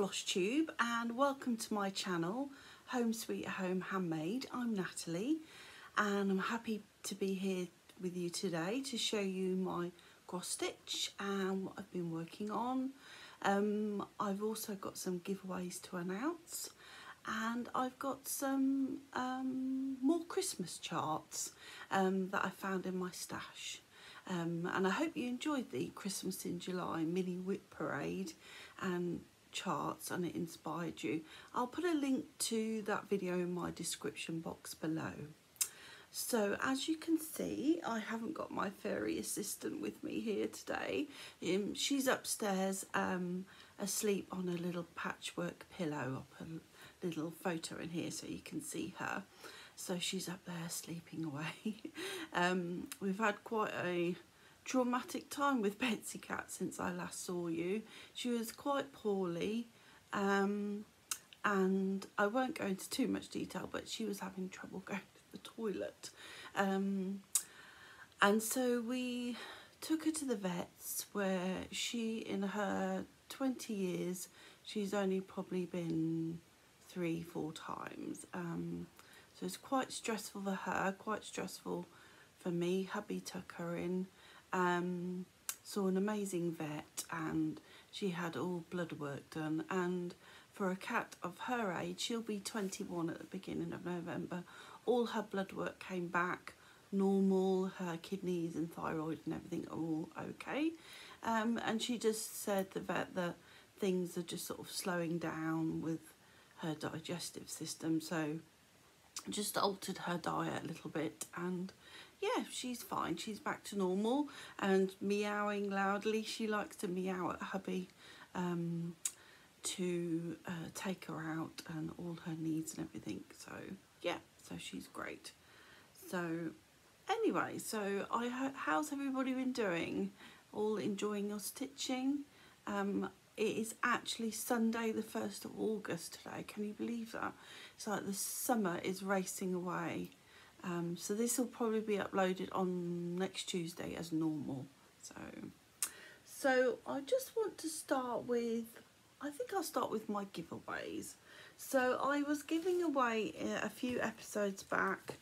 Flosstube and welcome to my channel, Home Sweet Home Handmade. I'm Natalie and I'm happy to be here with you today to show you my cross stitch and what I've been working on. I've also got some giveaways to announce and I've got some more Christmas charts that I found in my stash. And I hope you enjoyed the Christmas in July mini whip parade and charts and it inspired you. I'll put a link to that video in my description box below. So as you can see, I haven't got my fairy assistant with me here today. She's upstairs asleep on a little patchwork pillow. I'll put a little photo in here so you can see her. So she's up there sleeping away. We've had quite a traumatic time with Betsy Cat since I last saw you. She was quite poorly and I won't go into too much detail, but she was having trouble going to the toilet. And so we took her to the vets where she, in her 20 years, she's only probably been 3-4 times. So it's quite stressful for her, quite stressful for me. Hubby took her in, saw an amazing vet and she had all blood work done, and for a cat of her age, she'll be 21 at the beginning of November, all her blood work came back normal, her kidneys and thyroid and everything are all okay. And she just said, the vet, that things are just sort of slowing down with her digestive system, so just altered her diet a little bit and yeah, she's fine, she's back to normal and meowing loudly. She likes to meow at hubby to take her out and all her needs and everything, so yeah, so she's great. So anyway, so how's everybody been doing? All enjoying your stitching? It is actually Sunday the 1st of August today. Can you believe that? It's like the summer is racing away. So this will probably be uploaded on next Tuesday as normal. So I just want to start with, I think I'll start with my giveaways. So I was giving away a few episodes back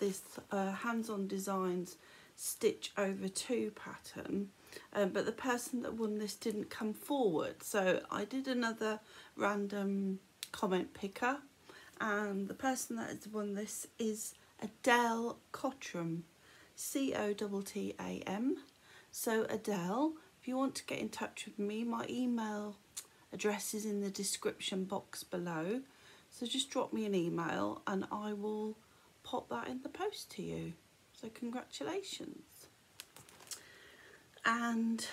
this Hands-on Designs Stitch Over 2 pattern. But the person that won this didn't come forward, so I did another random comment picker, and the person that has won this is Adele Cottram, C-O-T-T-A-M. So Adele, if you want to get in touch with me, my email address is in the description box below, so just drop me an email and I will pop that in the post to you. So congratulations. And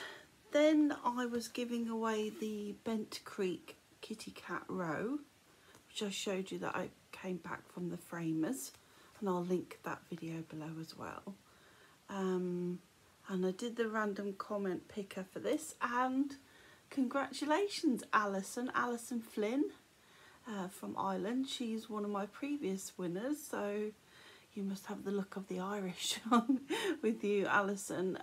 then I was giving away the Bent Creek Kitty Cat row, which I showed you that I came back from the framers, and I'll link that video below as well. And I did the random comment picker for this, and congratulations Alison Flynn from Ireland. She's one of my previous winners, so you must have the look of the Irish with you, Alison.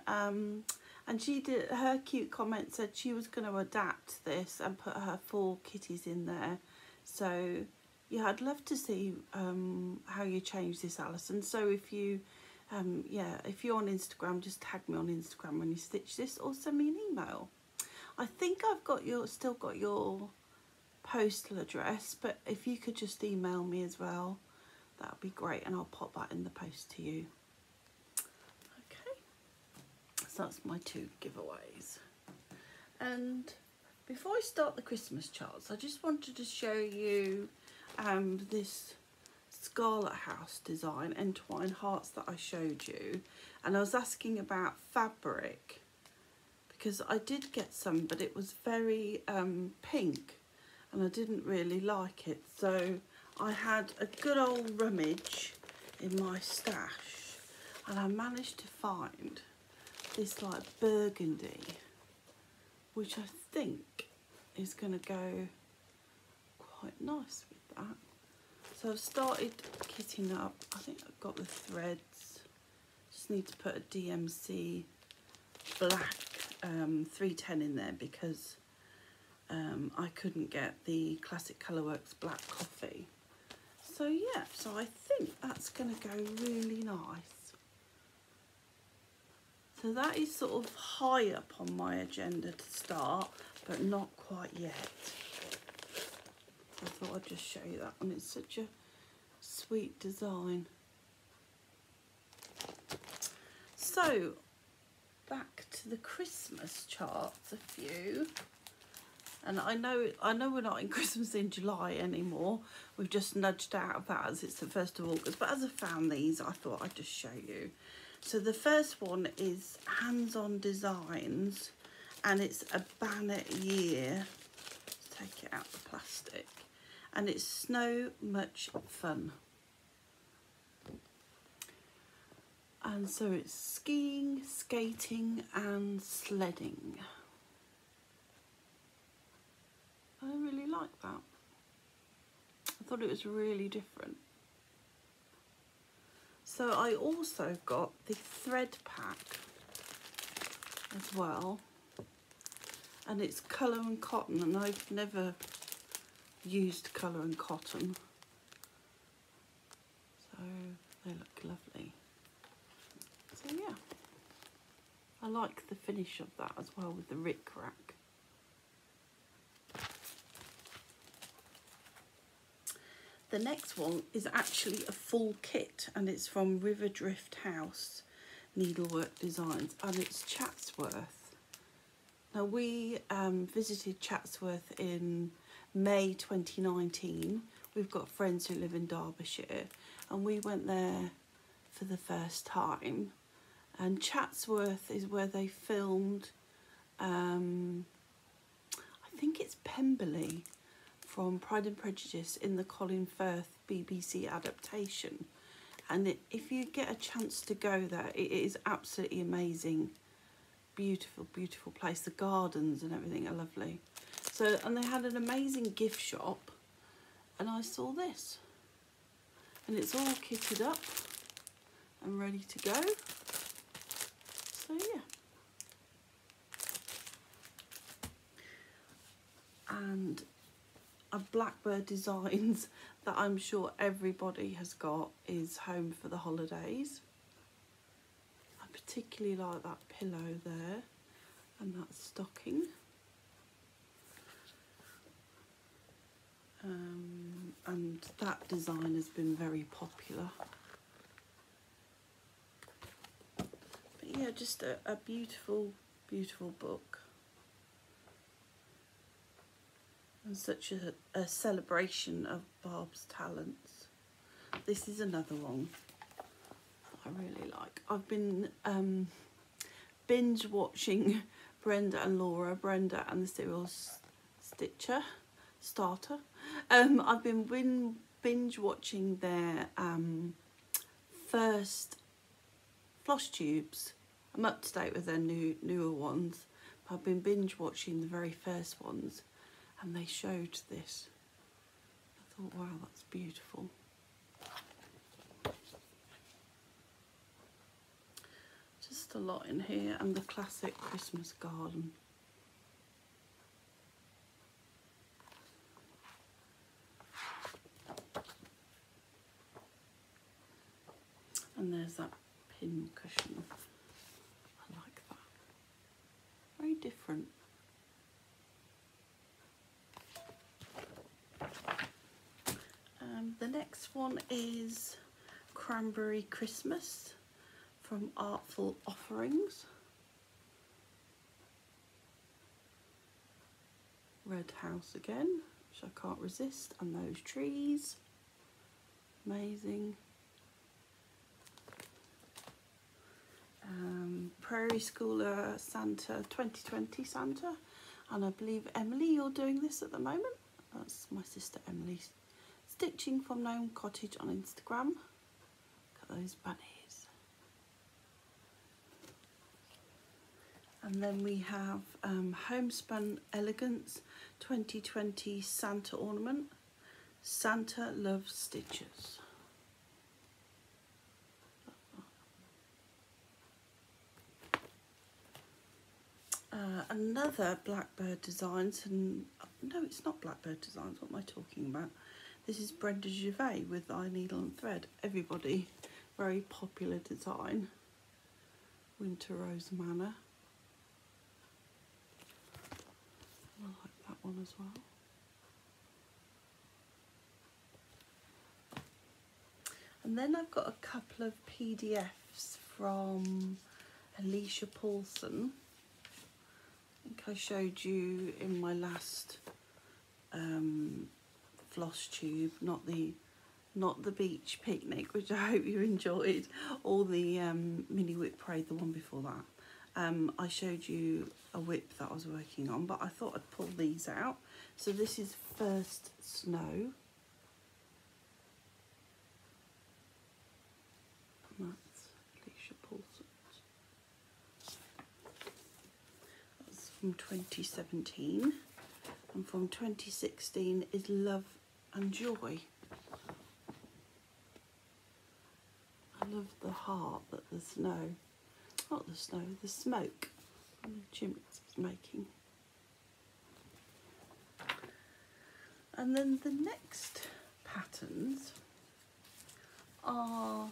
And she did, her cute comment said she was going to adapt this and put her 4 kitties in there. So yeah, I'd love to see how you change this, Alison. So if you, yeah, if you're on Instagram, just tag me on Instagram when you stitch this, or send me an email. I think I've got still got your postal address, but if you could just email me as well, that would be great, and I'll pop that in the post to you. So that's my 2 giveaways. And before I start the Christmas charts, I just wanted to show you this Scarlet House design and Twine hearts that I showed you. And I was asking about fabric because I did get some, but it was very pink and I didn't really like it. So I had a good old rummage in my stash and I managed to find this like burgundy, which I think is going to go quite nice with that. So I've started kitting up. I think I've got the threads. Just need to put a DMC black 310 in there because I couldn't get the Classic Colourworks Black Coffee. So yeah, so I think that's going to go really nice. So that is sort of high up on my agenda to start, but not quite yet. I thought I'd just show you that one. It's such a sweet design. So back to the Christmas charts, a few. And I know we're not in Christmas in July anymore. We've just nudged out of that as it's the 1st of August. But as I found these, I thought I'd just show you. So the first one is Hands-On Designs, and it's a banner year. Let's take it out the plastic. And it's So Much Fun. And so it's skiing, skating and sledding. I really like that. I thought it was really different. So I also got the thread pack as well. And it's colour and cotton, and I've never used colour and cotton. So they look lovely. So yeah, I like the finish of that as well with the rickrack. The next one is actually a full kit, and it's from River Drift House Needlework Designs, and it's Chatsworth. Now we visited Chatsworth in May 2019. We've got friends who live in Derbyshire, and we went there for the first time. And Chatsworth is where they filmed, I think it's Pemberley from Pride and Prejudice in the Colin Firth BBC adaptation. And if you get a chance to go there, it is absolutely amazing. Beautiful, beautiful place. The gardens and everything are lovely. So, and they had an amazing gift shop, and I saw this. And it's all kitted up and ready to go. So yeah. And a Blackbird Designs that I'm sure everybody has got is Home for the Holidays. I particularly like that pillow there and that stocking. And that design has been very popular. But yeah, just a beautiful, beautiful book. And such a celebration of Barb's talents. This is another one I really like. I've been binge watching Brenda and Laura, Brenda and the Serial Starter. I've been binge watching their first Flosstubes. I'm up to date with their newer ones, but I've been binge watching the very first ones, and they showed this. I thought, wow, that's beautiful. Just a lot in here, and the classic Christmas garden. And there's that pin cushion. I like that. Very different. The next one is Cranberry Christmas from Artful Offerings. Red house again, which I can't resist, and those trees. Amazing. Prairie Schooler Santa 2020 Santa, and I believe Emily, you're doing this at the moment. That's my sister Emily, stitching from Gnome Cottage on Instagram. Look at those bunnies. And then we have Homespun Elegance 2020 Santa ornament. Santa loves stitches. Another Blackbird Designs, and no, it's not Blackbird Designs, what am I talking about? This is Brenda 𝐥𝐤𝐬 with Eye Needle and Thread. Everybody, very popular design. Winter Rose Manor. I like that one as well. And then I've got a couple of PDFs from 𝐤𝐤𝐤𝐿. I think I showed you in my last Flosstube, not the beach picnic, which I hope you enjoyed, or the mini whip parade, the one before that. I showed you a whip that I was working on, but I thought I'd pull these out. So this is First Snow. And that's 𝐤𝐤𝐤𝐿. That's from 2017. And from 2016 is Love and Joy. I love the heart that the snow, not the snow, the smoke from the chimneys is making. And then the next patterns are,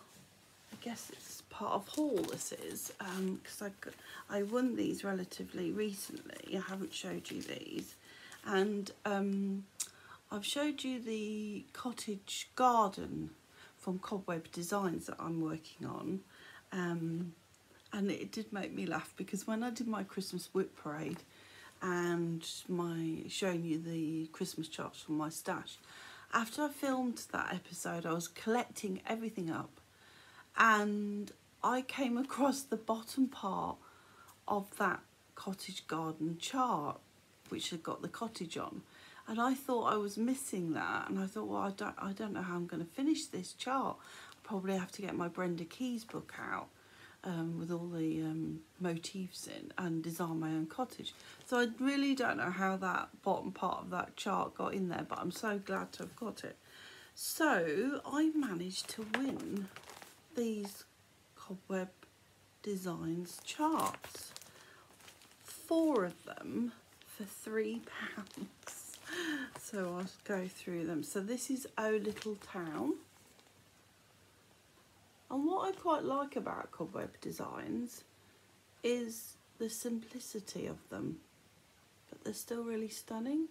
I guess it's part of haul this is, because I won these relatively recently. I haven't showed you these. And I've showed you the Cottage Garden from Cobweb Designs that I'm working on, and it did make me laugh because when I did my Christmas whip parade and showing you the Christmas charts from my stash, after I filmed that episode I was collecting everything up and I came across the bottom part of that Cottage Garden chart which had got the cottage on, and I thought I was missing that, and I thought, well, I don't know how I'm going to finish this chart. I'll probably have to get my Brenda 𝐤𝐸's book out with all the motifs in and design my own cottage. So I really don't know how that bottom part of that chart got in there, but I'm so glad to have got it. So I managed to win these Cobweb Designs charts, 4 of them for £3. So I'll go through them. So this is Oh Little Town. And what I quite like about Cobweb Designs is the simplicity of them, but they're still really stunning.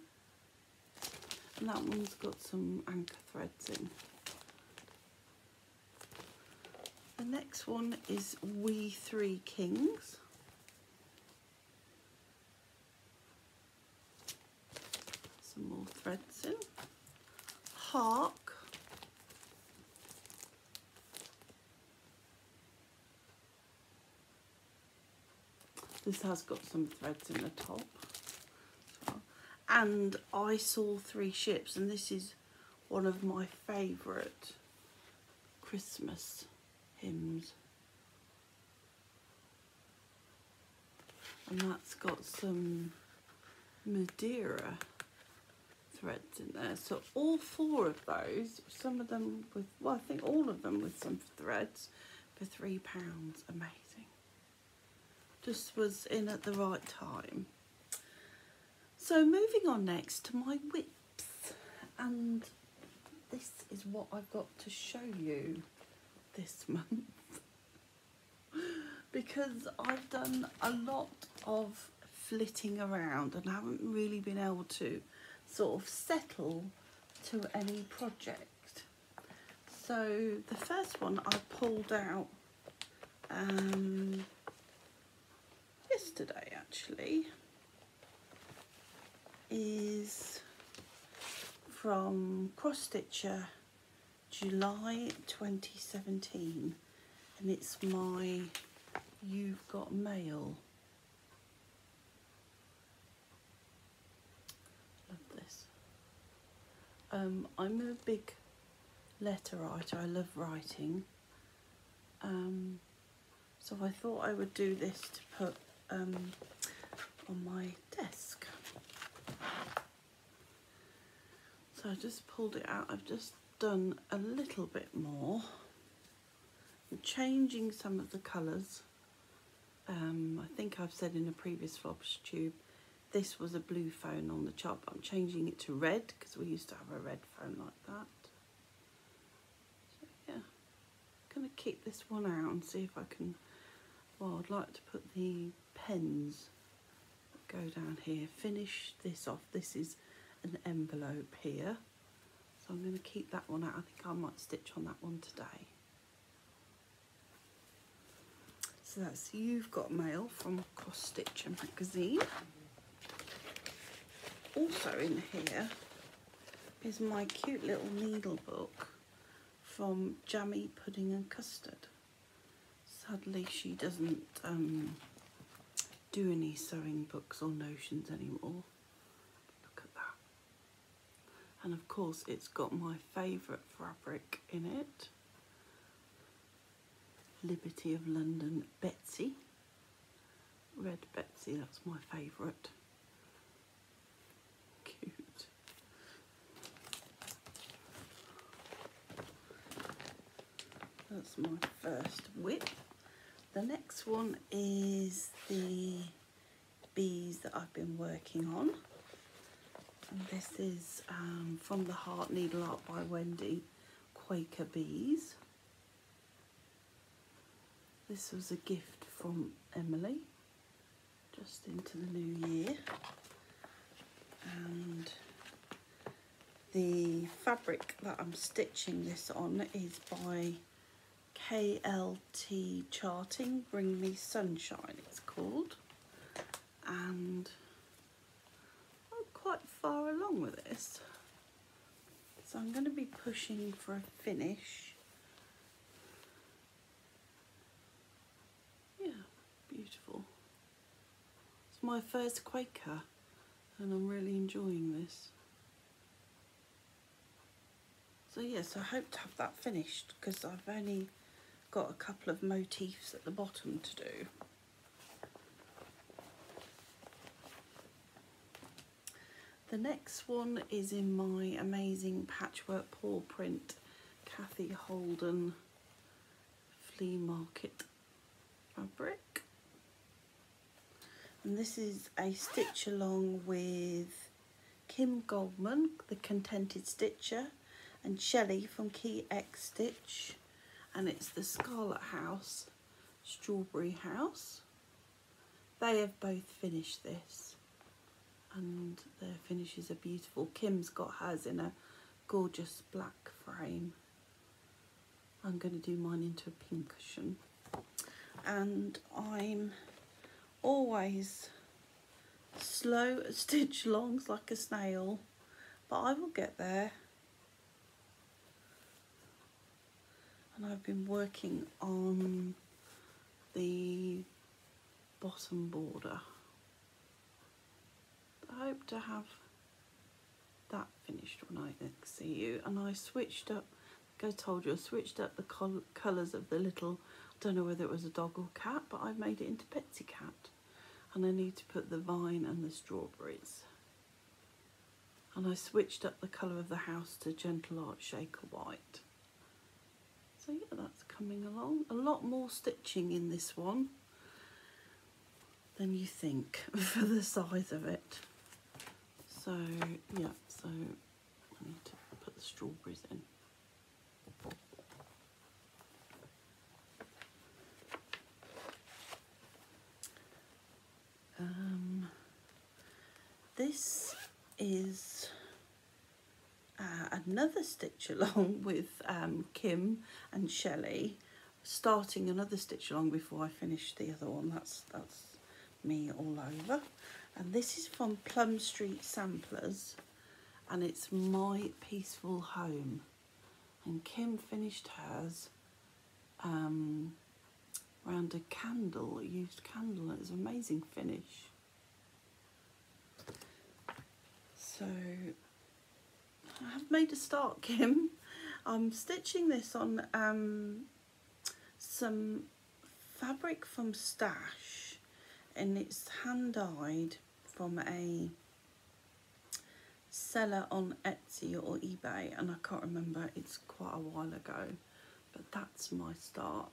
And that one's got some anchor threads in. The next one is We Three Kings. Some more threads in. Hark. This has got some threads in the top. And I Saw Three Ships, and this is one of my favourite Christmas hymns. And that's got some Madeira threads in there. So all 4 of those, some of them with, well, I think all of them with some threads for £3. Amazing. Just was in at the right time. So moving on next to my whips, and this is what I've got to show you this month because I've done a lot of flitting around and haven't really been able to sort of settle to any project. So the first one I pulled out yesterday actually is from Cross Stitcher, July 2017, and it's my You've Got Mail. Love this. I'm a big letter writer. I love writing. So I thought I would do this to put on my desk. So I just pulled it out. I've just done a little bit more. I'm changing some of the colours I think I've said in a previous Flosstube, this was a blue phone on the chart, but I'm changing it to red because we used to have a red phone like that. So yeah, I'm going to keep this one out and see if I can, well, I'd like to put the pens that go down here, finish this off. This is an envelope here, so I'm going to keep that one out. I think I might stitch on that one today. So that's You've Got Mail from Cross Stitch magazine. Also in here is my cute little needle book from Jammy Pudding and Custard. Sadly, she doesn't do any sewing books or notions anymore. Look at that. And of course, it's got my favourite fabric in it. Liberty of London Betsy. Red Betsy, that's my favourite. Cute. That's my first whip. The next one is the bees that I've been working on. And this is from the Heart Needle Art by Wendy, Quaker Bees. This was a gift from Emily, just into the new year. And the fabric that I'm stitching this on is by KLT Charting, Bring Me Sunshine it's called. And I'm quite far along with this. So I'm going to be pushing for a finish. Beautiful. It's my first Quaker and I'm really enjoying this. So yes, I hope to have that finished because I've only got a couple of motifs at the bottom to do. The next one is in my amazing patchwork paw print Cathy Holden Flea Market fabric. And this is a stitch along with Kim Goldman, the Contented Stitcher, and Shelley from 𝐥𝐤𝐤𝐿. And it's the Scarlet House, Strawberry House. They have both finished this, and their finishes are beautiful. Kim's got hers in a gorgeous black frame. I'm going to do mine into a pink cushion. And I'm always slow at stitch longs like a snail, but I will get there. And I've been working on the bottom border. I hope to have that finished when I next see you. And I switched up, like I told you, I switched up the colours of the little, I don't know whether it was a dog or cat, but I've made it into Betsy Cat. And I need to put the vine and the strawberries. And I switched up the colour of the house to Gentle Art Shaker White. So yeah, that's coming along. A lot more stitching in this one than you think for the size of it. So yeah, so I need to put the strawberries in. This is another stitch along with Kim and Shelley, starting another stitch along before I finish the other one. That's me all over. And this is from Plum Street Samplers, and it's My Peaceful Home. And Kim finished hers around a candle, a used candle. It's an amazing finish. So I have made a start, Kim. I'm stitching this on some fabric from Stash, and it's hand-dyed from a seller on Etsy or eBay, and I can't remember, it's quite a while ago, but that's my start.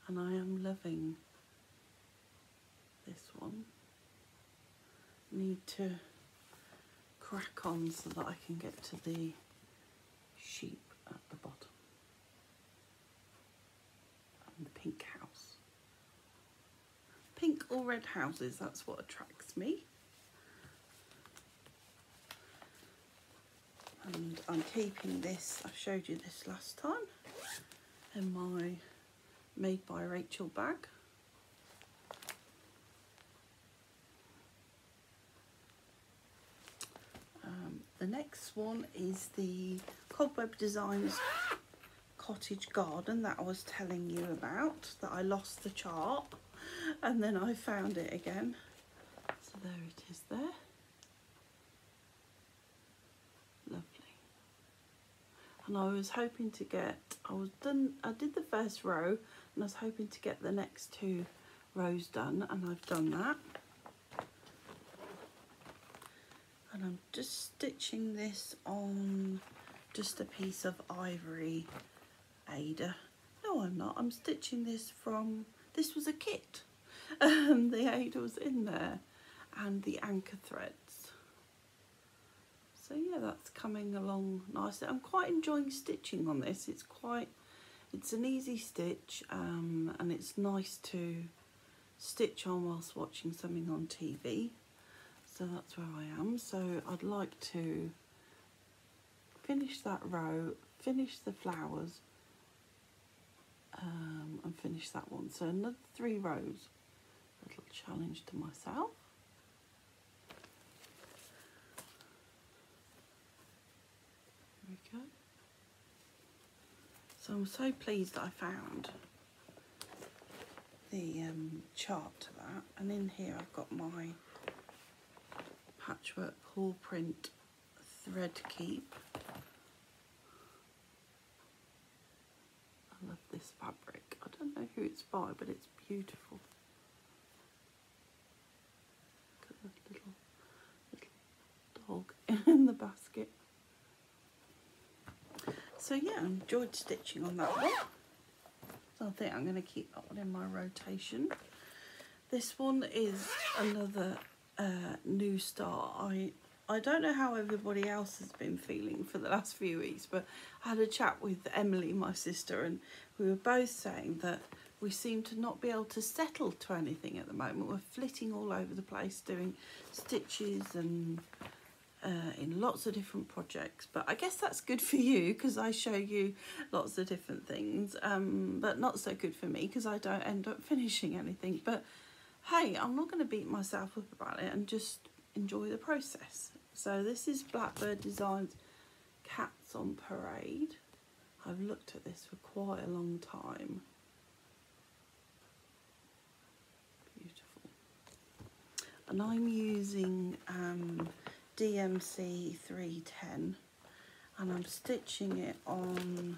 And I am loving this one. Need to crack on so that I can get to the sheep at the bottom and the pink house. Pink or red houses, that's what attracts me. And I'm keeping this, I showed you this last time, in my Made by Rachel bag. The next one is the Cobweb Designs Cottage Garden that I was telling you about, that I lost the chart and then I found it again. So there it is there. Lovely. And I was hoping to get, I did the first row and I was hoping to get the next 2 rows done, and I've done that. And I'm just stitching this on just a piece of ivory Ada. No, I'm not. I'm stitching this from, this was a kit. The Ada was in there and the anchor threads. So yeah, that's coming along nicely. I'm quite enjoying stitching on this. It's an easy stitch, and it's nice to stitch on whilst watching something on TV. So that's where I am. So I'd like to finish that row, finish the flowers, and finish that one. So another 3 rows. A little challenge to myself. There we go. So I'm so pleased that I found the chart to that. And in here I've got my patchwork paw print thread keep. I love this fabric. I don't know who it's by, but it's beautiful. Look at the little dog in the basket. So yeah, I enjoyed stitching on that one. So I think I'm going to keep that one in my rotation. This one is another new start. I don't know how everybody else has been feeling for the last few weeks, but I had a chat with Emily, my sister, and we were both saying that we seem to not be able to settle to anything at the moment. We're flitting all over the place doing stitches and in lots of different projects, but I guess that's good for you because I show you lots of different things, but not so good for me because I don't end up finishing anything. But hey, I'm not going to beat myself up about it and just enjoy the process. So this is Blackbird Designs Cats on Parade. I've looked at this for quite a long time. Beautiful. And I'm using DMC 310, and I'm stitching it on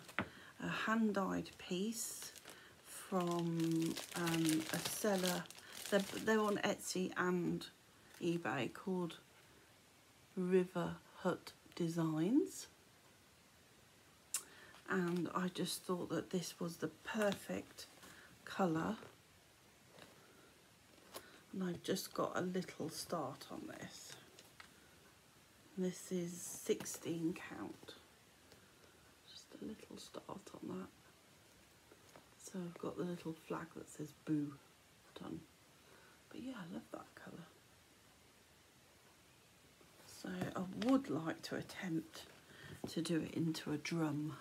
a hand-dyed piece from a seller. They're on Etsy and eBay, called River Hut Designs, and I just thought that this was the perfect colour, and I've just got a little start on this. This is 16 count, just a little start on that. So I've got the little flag that says boo done. But yeah, I love that colour. So I would like to attempt to do it into a drum.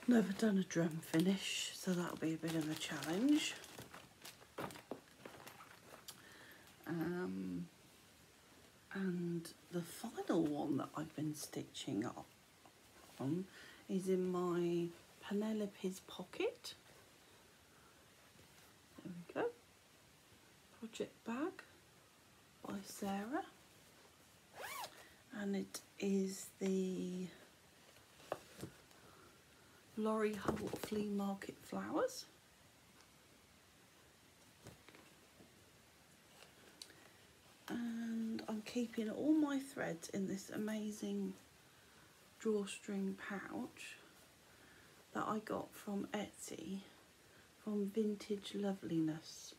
Never done a drum finish, so that'll be a bit of a challenge. And the final one that I've been stitching on is in my Penelope's pocket. There we go. Project bag by Sarah. And it is the Lorry Flea Market flowers. And I'm keeping all my threads in this amazing drawstring pouch that I got from Etsy, from Vintage Loveliness.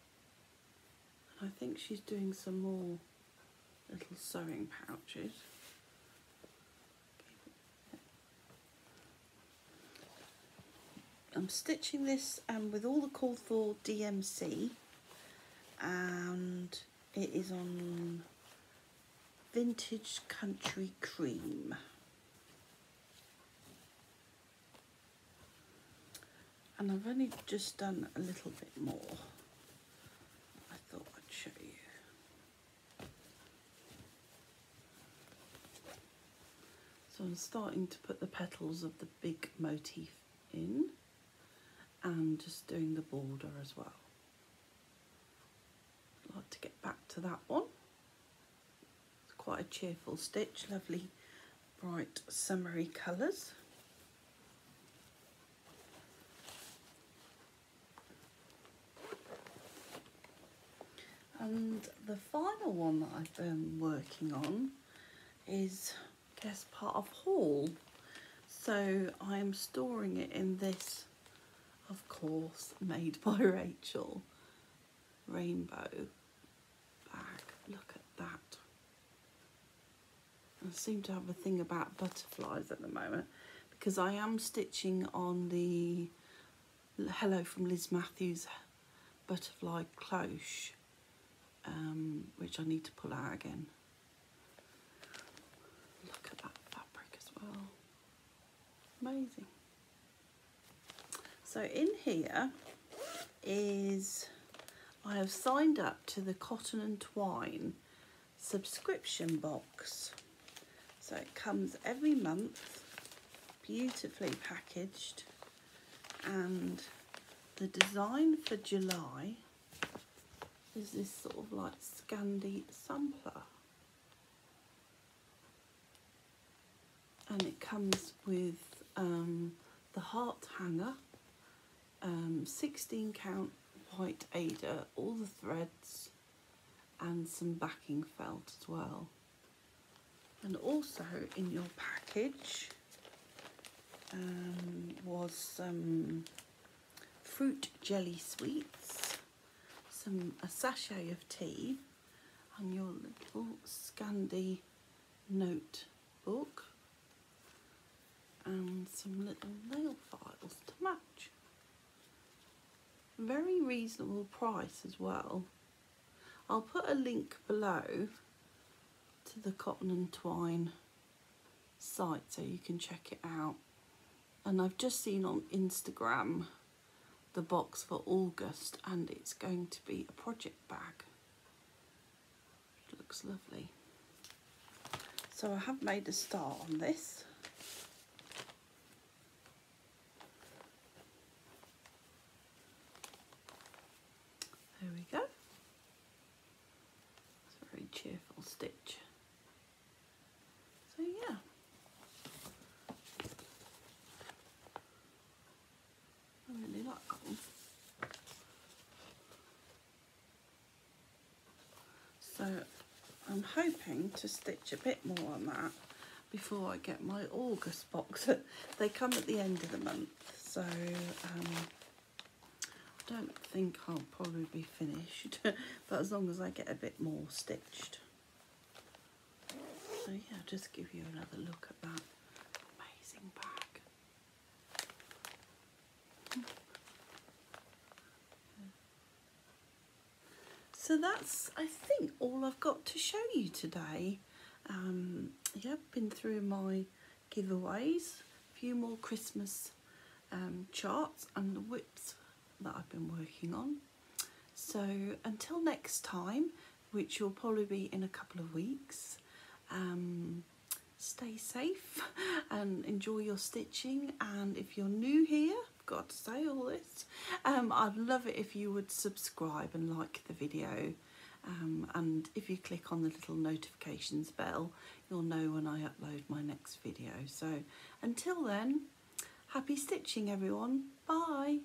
I think she's doing some more little sewing pouches. I'm stitching this with all the called for DMC, and it is on Vintage Country Cream. And I've only just done a little bit more. I thought I'd show you. So I'm starting to put the petals of the big motif in and just doing the border as well. I'd like to get back to that one. It's quite a cheerful stitch, lovely bright summery colours. And the final one that I've been working on is, I guess, part of haul. So I am storing it in this, of course, made by Rachel, rainbow bag. Look at that. I seem to have a thing about butterflies at the moment because I am stitching on the Hello from Liz Matthews butterfly cloche, which I need to pull out again. Look at that fabric as well. Amazing. So in here is, I have signed up to the Cotton and Twine subscription box. So it comes every month, beautifully packaged, and the design for July is this sort of like Scandi sampler. And it comes with the heart hanger, 16 count white Aida, all the threads, and some backing felt as well. And also in your package was some fruit jelly sweets, a sachet of tea, and your little Scandi notebook, and some little nail files to match. Very reasonable price as well. I'll put a link below to the Cotton and Twine site so you can check it out. And I've just seen on Instagram the box for August, and it's going to be a project bag. It looks lovely. So I have made a start on this. There we go. It's a very cheerful stitch. So yeah. I really like that one. So I'm hoping to stitch a bit more on that before I get my August box. They come at the end of the month, so I don't think I'll probably be finished, but as long as I get a bit more stitched. So yeah, just give you another look at that amazing bag. So that's, I think, all I've got to show you today. Yeah, been through my giveaways, a few more Christmas charts and the whips that I've been working on. So until next time, which will probably be in a couple of weeks, stay safe and enjoy your stitching. And if you're new here, I've got to say all this, I'd love it if you would subscribe and like the video, and if you click on the little notifications bell, you'll know when I upload my next video. So until then, happy stitching everyone. Bye.